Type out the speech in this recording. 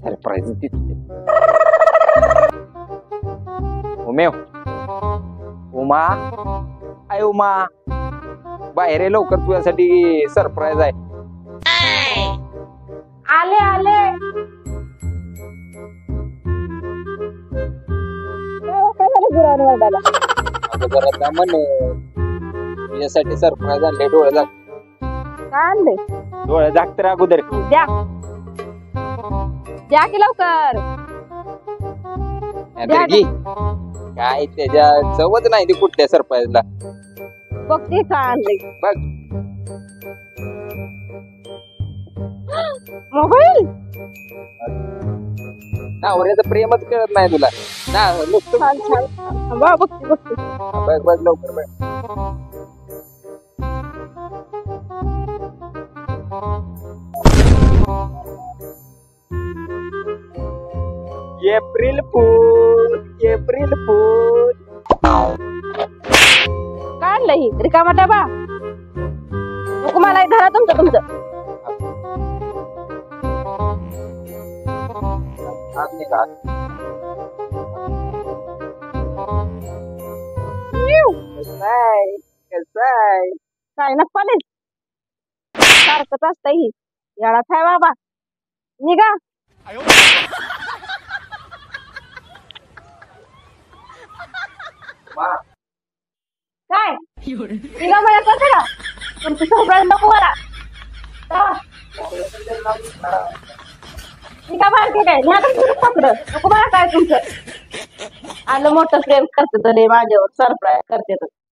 Surprise दिसते. उमेव, Uma, I Uma, बाहेर ये लवकर, तुझ्यासाठी सरप्राईज आहे. आले आले. काय झालं गुरावर वरडायला? आता जरा दमन, तुझ्यासाठी सरप्राईज आणले. डोळे जाग, काय आणले? डोळे जाग तर अगोदर. द्या द्या की लवकर. नाहीतर घे. काय त्याच्या चवच नाही ती कुठल्या सरप्राईजला. बघते काय आणले. बघ, मोबाईल. नवऱ्याचं प्रेमच कळत नाही तुला ना. नुसतं छान छान. बघ बघते बघते. बघ बघ लवकर बघ. एप्रिल फूल, एप्रिल फूल. काय आणलं ही रिकामा डबा? नको मला हे धरा तुमचं तुमचं. आज निघा. कसंय कसंय. काय ना पाले सारखंच असतं ही. येडाच आहे बाबा. निघा. काय निघा मला कसं का तुमचं सरप्राईज नको मला. निघा बाहेर काय पकड नको मला काय तुमचं. आलं मोठं प्रेम करते माझ्यावर सरप्राईज करते.